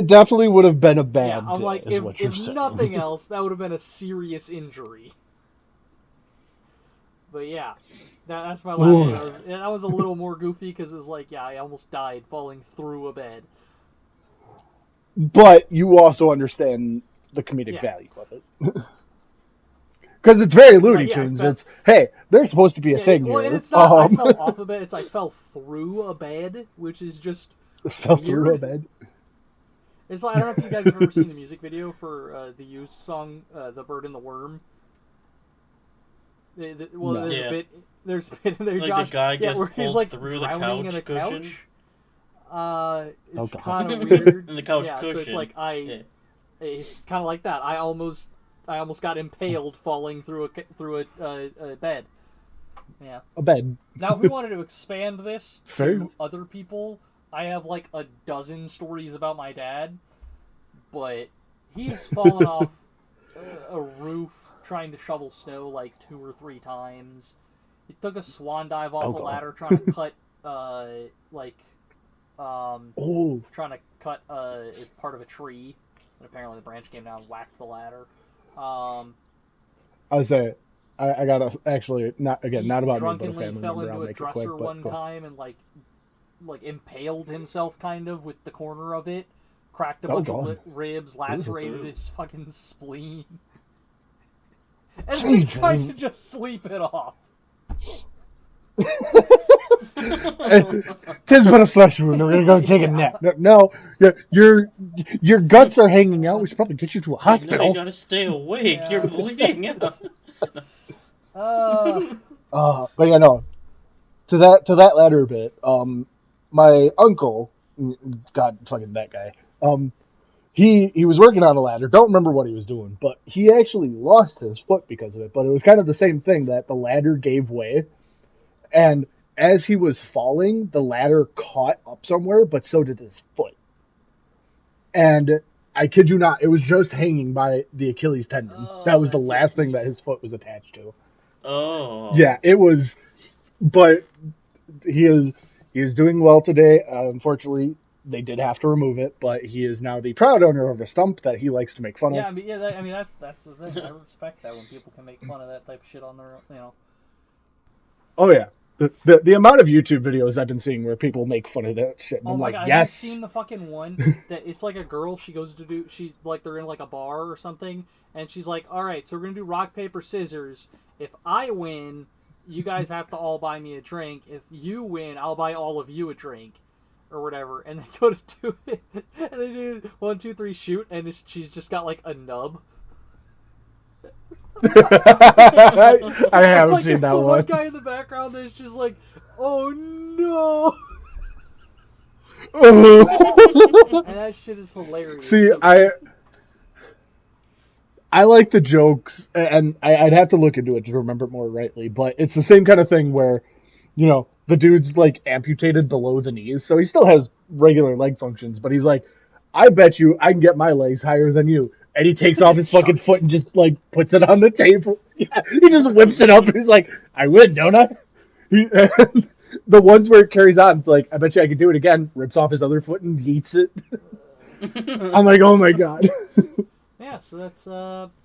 definitely would have been a bad I'm day, like, is what you're if saying. nothing else, that would have been a serious injury. But yeah, that's my last one. That was a little more goofy, because it was like, I almost died falling through a bed. But you also understand the comedic value of it. Because it's very Looney Tunes. It's, hey, there's supposed to be a thing here. And it's not, I fell off a bed, it's I fell through a bed, which is just fell weird. Through a bed? It's like, I don't know if you guys have ever seen the music video for the Used song, The Bird and the Worm. There's a bit in there, like Josh, the guy gets where pulled he's like through the drowning in a cushion. couch. It's kind of weird. In the couch cushion. So it's like it's kind of like that. I almost got impaled falling through a bed. Yeah. A bed. Now, if we wanted to expand this Fair. to other people, I have like a dozen stories about my dad, but he's fallen off a roof trying to shovel snow like 2 or 3 times. He took a swan dive off a ladder trying to cut trying to cut part of a tree, and apparently the branch came down and whacked the ladder. I would say, I gotta actually not about me, but a family drunkenly fell member. into a dresser one time and like impaled himself kind of with the corner of it, cracked a bunch of ribs, lacerated his fucking spleen, and then he tried to just sleep it off. Tis but a flesh wound. We're gonna go take a nap. No, your guts are hanging out. We should probably get you to a hospital. No, you gotta stay awake. Yeah. You're bleeding out. But yeah, no. To that latter bit, my uncle, God fucking that guy, he was working on a ladder. Don't remember what he was doing, but he actually lost his foot because of it. But it was kind of the same thing, that the ladder gave way, and as he was falling, the ladder caught up somewhere, but so did his foot. And I kid you not, it was just hanging by the Achilles tendon. That was the last thing that his foot was attached to. Oh. Yeah, it was. But he is doing well today. Unfortunately, they did have to remove it, but he is now the proud owner of a stump that he likes to make fun of. That's the thing. I respect that when people can make fun of that type of shit on their own, Oh yeah. The amount of YouTube videos I've been seeing where people make fun of that shit, and I'm like, God, yes. Have you seen the fucking one that it's like a girl, they're in like a bar or something, and she's like, alright, so we're gonna do rock, paper, scissors. If I win, you guys have to all buy me a drink. If you win, I'll buy all of you a drink. Or whatever. And they go to do it, and they do 1, 2, 3, shoot, and she's just got like a nub. I haven't seen that one. One guy in the background that's just like, oh no. And that shit is hilarious. See, I like the jokes, and I'd have to look into it to remember it more rightly, but it's the same kind of thing where, the dude's like amputated below the knees, so he still has regular leg functions, but he's like, I bet you I can get my legs higher than you. And he takes off his fucking chucks foot it. and just, like, puts it on the table. Yeah, he just whips it up and he's like, I win, don't I? The ones where it carries on, it's like, I bet you I could do it again. Rips off his other foot and eats it. I'm like, oh my god. Yeah, so that's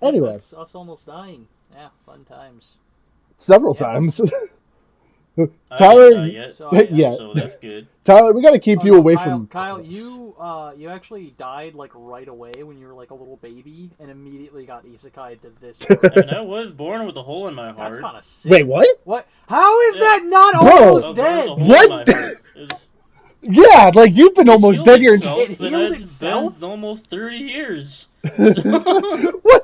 Anyway. that's us almost dying. Yeah, fun times. Several Yeah. times. I Tyler, didn't die yet, So I, yeah. so that's good. Tyler, we gotta keep Oh, you no, away Kyle, from Kyle, cliffs. you actually died like right away when you were like a little baby, and immediately got isekai'd to this. And I was born with a hole in my heart. That's kind of sick. Wait, what? What? How is Yeah. that not Bro. I almost was born with dead? a hole What? in my heart. Yeah, like you've been It almost healed dead your itself, It and healed it's itself? been almost 30 years. What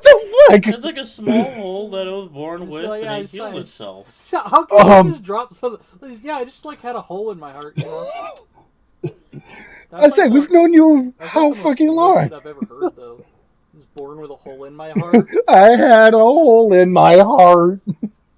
the fuck? It's like a small hole that I was born It's with, like, and I it just- healed I- itself. How can Um, you just drop something? Yeah, I just like had a hole in my heart. You know? I said, we've known you That's how like the most fucking English long. shit I've ever heard, though. I was born with a hole in my heart. I had a hole in my heart.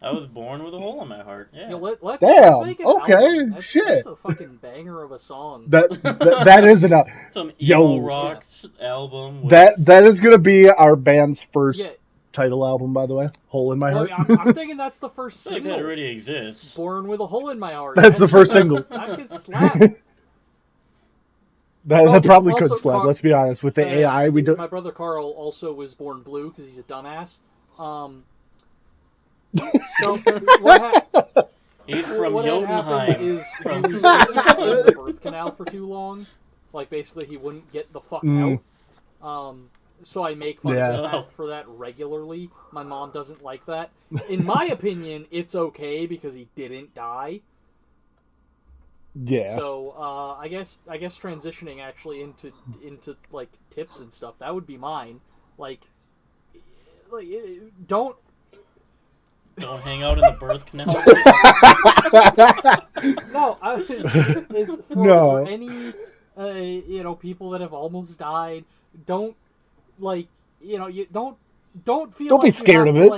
I was born with a hole in my heart. Yeah. You know, let's Damn, make an okay, album. That's shit. a fucking banger of a song. That isn't a Some Yo. emo rock album. With... that is gonna be our band's first Yeah, title album, by the way. Hole in my well, heart. I'm thinking that's the first I think single. that already exists. Born with a hole in my heart. That's the first single. That could slap. That probably also, could slap. Carl- let's be honest. With the AI, we do. My brother Carl also was born blue because he's a dumbass. So what, He's from what had happened Jotunheim. is he was stuck in the birth canal for too long. Like basically, he wouldn't get the fuck out. So I make fun Yeah. of him for that regularly. My mom doesn't like that. In my opinion, it's okay because he didn't die. Yeah. So I guess transitioning actually into like tips and stuff, that would be mine. Like don't Don't hang out in the birth canal. no. Is for, No. for any people that have almost died, don't like you don't feel Don't like be scared you have of to,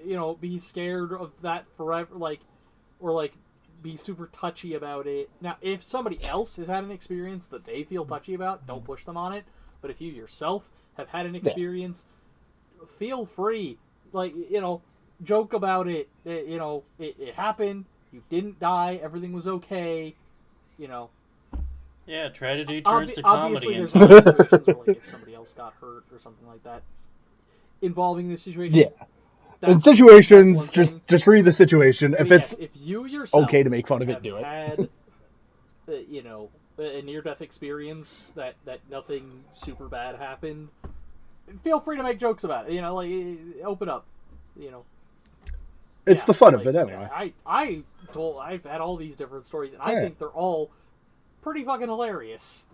it. like be scared of that forever, like or like be super touchy about it. Now, if somebody else has had an experience that they feel touchy about, don't push them on it. But if you yourself have had an experience, feel free. Like, joke about it. It happened. You didn't die. Everything was okay. Yeah, tragedy turns to Obviously, comedy. there's other situations where, like, if somebody else got hurt or something like that involving this situation. Yeah. In that's situations, one thing. just read the situation. If But it's yes, if you yourself okay to make fun of it, have do it. had, a near-death experience that nothing super bad happened, feel free to make jokes about it. Open up. It's Yeah, the fun like, of it anyway. I've had all these different stories, and I Yeah. think they're all pretty fucking hilarious.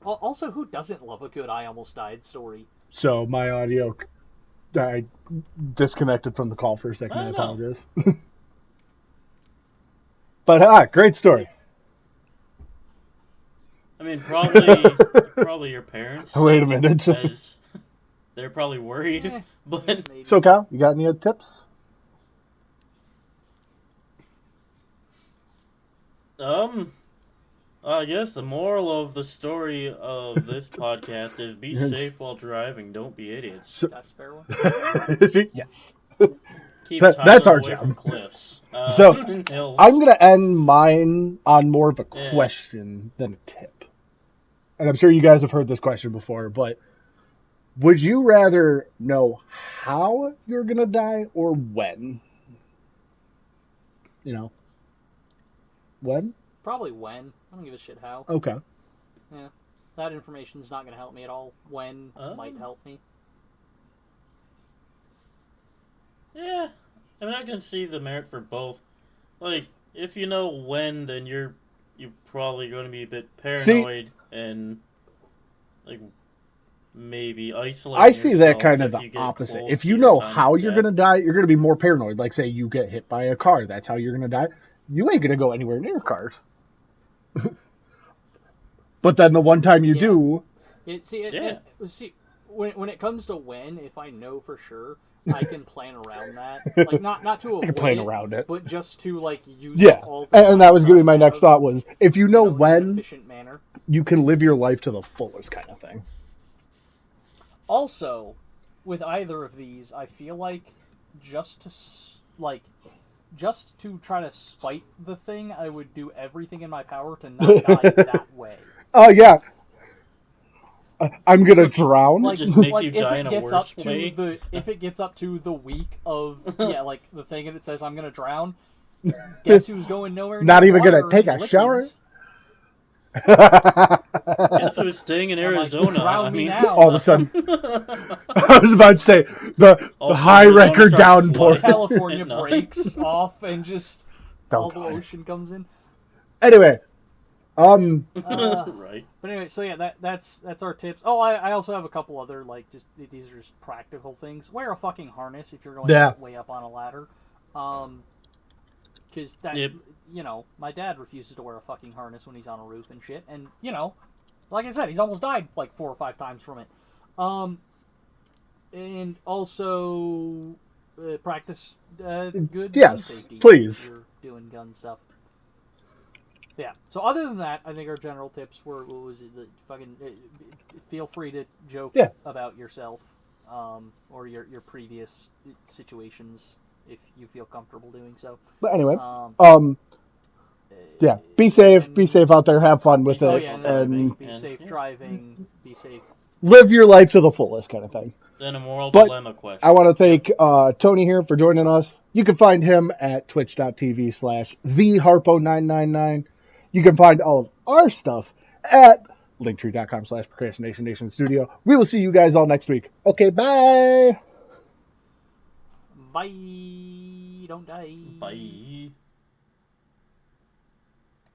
Also, who doesn't love a good "I almost died" story? So my audio, I disconnected from the call for a second. I I know. apologize. But great story. I mean, probably your parents. Wait a minute. As they're probably worried, Eh, but maybe. So Kyle, you got any other tips? I guess the moral of the story of this podcast is be safe while driving. Don't be idiots. That's a fair one. Yes. Keep That- Tyler that's our away job. from cliffs. So, and hills. I'm gonna end mine on more of a Yeah. question than a tip. And I'm sure you guys have heard this question before, but would you rather know how you're gonna die or when? When? Probably when. I don't give a shit how. Okay. Yeah, that information's not going to help me at all. When might help me. Yeah, I mean, I can see the merit for both. Like, if you know when, then you're probably going to be a bit paranoid and like maybe isolate. I see that yourself kind of if the you get opposite. close If to you your know time how of you're death. gonna die, you're gonna be more paranoid. Like, say you get hit by a car, that's how you're gonna die. You ain't gonna go anywhere near cars. But then the one time you do, See, when it comes to when, if I know for sure, I can plan around that. Like not to avoid you can plan around it. but just to like use Yeah, up all the and that time was gonna be my I next have, thought was if you know in an when, efficient manner. you can live your life to the fullest kind of thing. Also, with either of these, I feel like just to try to spite the thing, I would do everything in my power to not die that way. Oh, yeah. I'm gonna drown. It just makes you if die it in a gets worse up way. to if it gets up to the week of the thing and it says I'm gonna drown, guess who's going nowhere? Not near even water gonna or take any a shower? liquids? Guess who's staying in I'm like, Arizona? drown I me mean, now. All of a sudden, I was about to say the all of a high sudden Arizona record starts downpour. flooding. California No. breaks off and just Oh, all the God. ocean comes in. Anyway, Right. But anyway, so yeah, that's our tips. Oh, I also have a couple other just these are just practical things. Wear a fucking harness if you're going way up on a ladder. Because that Yep. my dad refuses to wear a fucking harness when he's on a roof and shit, and like I said, he's almost died like 4 or 5 times from it. And also practice good gun safety. Please. If you're doing gun stuff. Yeah. So other than that, I think our general tips were what was it? Feel free to joke about yourself or your previous situations if you feel comfortable doing so. But anyway, yeah, be safe. Be safe out there. Have fun with it, and be safe driving. Be safe. Live your life to the fullest, kind of thing. Then a moral dilemma question. I want to thank Tony here for joining us. You can find him at twitch.tv/theharpo999. You can find all of our stuff at linktree.com/procrastination studio. We will see you guys all next week. Okay, bye. Bye. Don't die. Bye.